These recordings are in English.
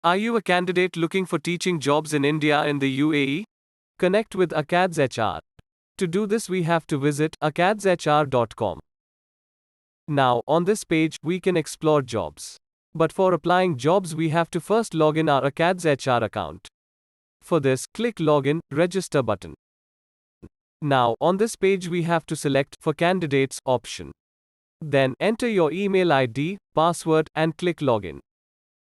Are you a candidate looking for teaching jobs in India and the UAE? Connect with AcadsHR. To do this, we have to visit AcadsHR.com. Now, on this page, we can explore jobs. But for applying jobs, we have to first log in our AcadsHR account. For this, click Login, Register button. Now, on this page, we have to select For Candidates option. Then, enter your email ID, password, and click Login.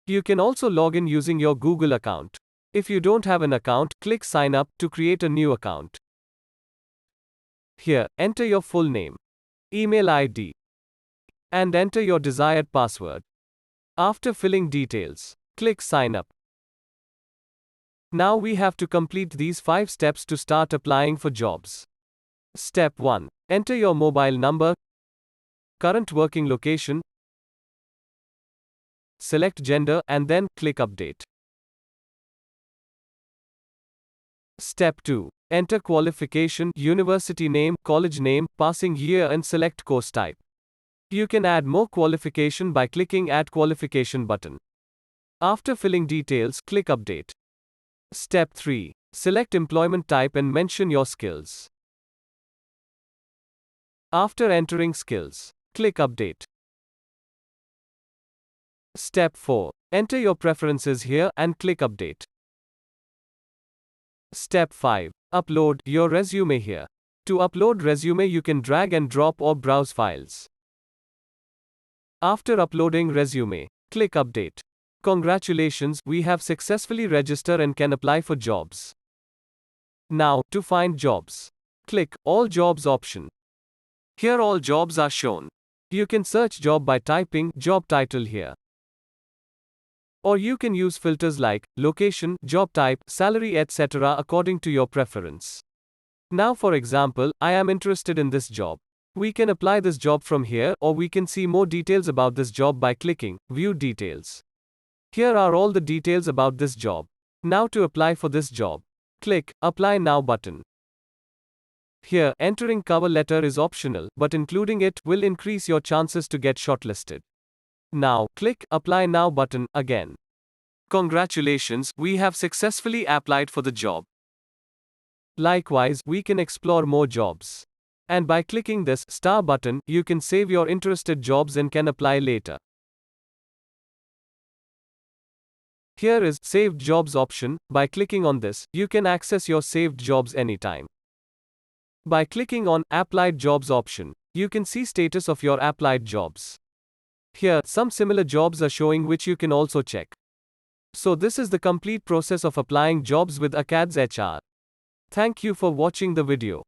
You can also log in using your Google account. If you don't have an account, click Sign Up to create a new account. Here, enter your full name, email ID, and enter your desired password. After filling details, click Sign Up. Now we have to complete these 5 steps to start applying for jobs. Step 1. Enter your mobile number, current working location, select gender, and then click Update. Step 2. Enter qualification, university name, college name, passing year, and select course type. You can add more qualification by clicking Add Qualification button. After filling details, click Update. Step 3. Select employment type and mention your skills. After entering skills, click Update. Step 4. Enter your preferences here and click Update. Step 5. Upload your resume here. To upload resume, you can drag and drop or browse files. After uploading resume, click Update. Congratulations, we have successfully registered and can apply for jobs. Now, to find jobs, click All Jobs option. Here all jobs are shown. You can search job by typing job title here. Or you can use filters like location, job type, salary, etc. according to your preference. Now, for example, I am interested in this job. We can apply this job from here, or we can see more details about this job by clicking View Details. Here are all the details about this job. Now to apply for this job, click Apply Now button. Here, entering cover letter is optional, but including it will increase your chances to get shortlisted. Now, click Apply Now button again. Congratulations, we have successfully applied for the job. Likewise, we can explore more jobs. And by clicking this star button, you can save your interested jobs and can apply later. Here is Saved Jobs option. By clicking on this, you can access your saved jobs anytime. By clicking on Applied Jobs option, you can see status of your applied jobs. Here, some similar jobs are showing which you can also check. So this is the complete process of applying jobs with AcadsHR. Thank you for watching the video.